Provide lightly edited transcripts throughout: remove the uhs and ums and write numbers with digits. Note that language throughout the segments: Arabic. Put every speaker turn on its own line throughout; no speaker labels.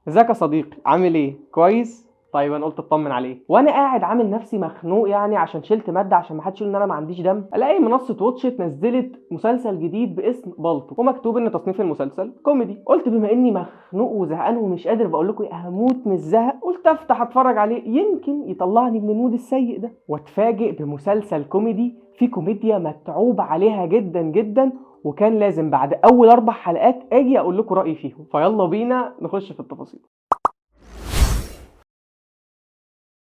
ازيك يا صديقي؟ عامل ايه؟ كويس؟ طيب انا قلت اطمن عليك. وانا قاعد عامل نفسي مخنوق يعني عشان شلت ماده عشان ما حدش يقول ان انا ما عنديش دم، الاقي منصه واتشت نزلت مسلسل جديد باسم بالطو ومكتوب ان تصنيف المسلسل كوميدي. قلت بما اني مخنوق وزهقان ومش قادر بقول لكم هموت من الزهق، قلت افتح اتفرج عليه يمكن يطلعني من المود السيء ده، واتفاجئ بمسلسل كوميدي فيه كوميديا متعوب عليها جدا جدا، وكان لازم بعد اول 4 حلقات اجي اقول لكم رايي فيهم. فيلا بينا نخش في التفاصيل.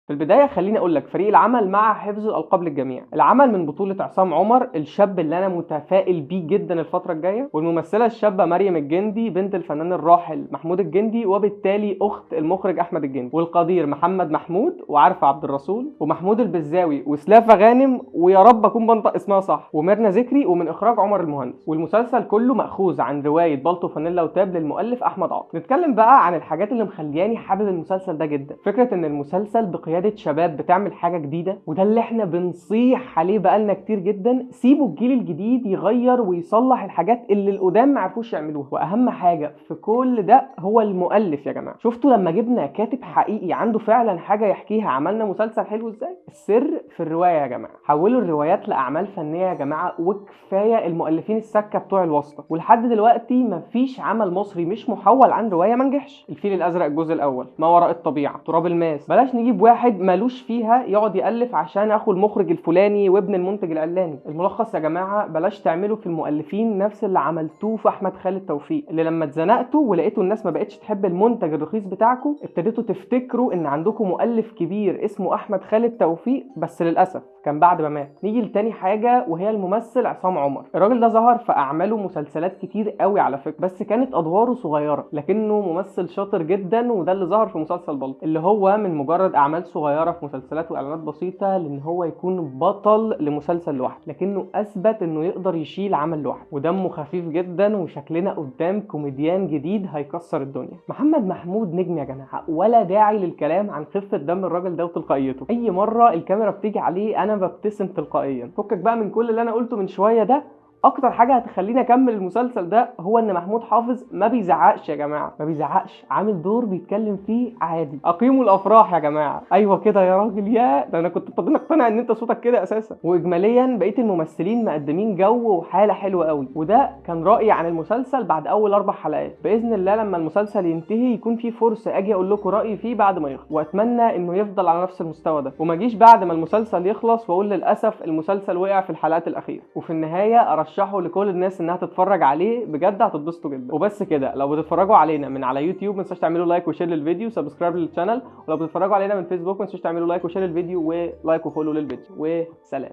في البداية خليني أقول لك فريق العمل مع حفظ الألقاب للجميع. العمل من بطولة عصام عمر الشاب اللي أنا متفائل بيه جدا الفترة الجاية، والممثلة الشابة مريم الجندي بنت الفنان الراحل محمود الجندي وبالتالي أخت المخرج أحمد الجندي، والقدير محمد محمود وعارفة عبد الرسول ومحمود البزاوي وسلافة غانم، ويا رب أكون بنطق اسمها صح، وميرنا ذكري، ومن إخراج عمر المهندس. والمسلسل كله مأخوذ عن رواية بالطو فانيلا وتاب للمؤلف أحمد عاطف. نتكلم بقى عن الحاجات اللي مخلياني حابب المسلسل ده جدا. فكرة إن المسلسل بقيادة شباب بتعمل حاجه جديده، وده اللي احنا بنصيح عليه بقالنا كتير جدا. سيبوا الجيل الجديد يغير ويصلح الحاجات اللي القدام ما عرفوش يعملوها، واهم حاجه في كل ده هو المؤلف. يا جماعه شفتوا لما جبنا كاتب حقيقي عنده فعلا حاجه يحكيها عملنا مسلسل حلو ازاي؟ السر في الروايه يا جماعه. حولوا الروايات لاعمال فنيه يا جماعه، وكفايه المؤلفين السكه بتوع الواسطه. ولحد دلوقتي مفيش عمل مصري مش محول عن روايه ما نجحش. الفيل الازرق الجزء الاول، ما وراء الطبيعه، تراب الماس. بلاش نجيب واحد مالوش فيها يقعد يالف عشان اخو المخرج الفلاني وابن المنتج العلاني. الملخص يا جماعه، بلاش تعملوا في المؤلفين نفس اللي عملتوه في احمد خالد توفيق، اللي لما اتزنقتوا ولقيتوا الناس ما بقتش تحب المنتج الرخيص بتاعكم ابتديتوا تفتكروا ان عندكم مؤلف كبير اسمه احمد خالد توفيق، بس للاسف كان بعد ما مات. نيجي لتاني حاجه وهي الممثل عصام عمر. الراجل ده ظهر في اعماله مسلسلات كتير قوي على فكره، بس كانت ادواره صغيره، لكنه ممثل شاطر جدا، وده اللي ظهر في مسلسل بلطو، اللي هو من مجرد اعمال صغيره في مسلسلات واعلانات بسيطه لان هو يكون بطل لمسلسل لوحده، لكنه اثبت انه يقدر يشيل عمل لوحده، ودمه خفيف جدا، وشكلنا قدام كوميديان جديد هيكسر الدنيا. محمد محمود نجم يا جماعه، ولا داعي للكلام عن خفه دم الراجل ده وتلقائيته. اي مره الكاميرا بتيجي عليه انا ببتسم تلقائيا. فكك بقى من كل اللي انا قلته من شويه ده. اكتر حاجه هتخليني اكمل المسلسل ده هو ان محمود حافظ ما بيزعقش يا جماعه، ما بيزعقش، عامل دور بيتكلم فيه عادي. اقيموا الافراح يا جماعه. ايوه كده يا راجل، يا ده انا كنت ابتديت اقتنع ان انت صوتك كده اساسا. واجماليا بقيه الممثلين مقدمين جو وحاله حلوه قوي، وده كان رايي عن المسلسل بعد اول 4 حلقات. باذن الله لما المسلسل ينتهي يكون في فرصه اجي اقول لكم رايي فيه بعد ما يخلص، واتمنى انه يفضل على نفس المستوى ده، وما اجيش بعد ما المسلسل يخلص واقول للاسف المسلسل وقع في الحلقات الاخيره. وفي النهايه ارشحه لكل الناس انها تتفرج عليه، بجد هتتبسطوا جدا. وبس كده، لو بتتفرجوا علينا من على يوتيوب ما تنسوش تعملوا لايك وشير للفيديو، سبسكرايب للشانل، ولو بتتفرجوا علينا من فيسبوك ما تنسوش تعملوا لايك وشير للفيديو، ولايك وفولو للفيديو، وسلام.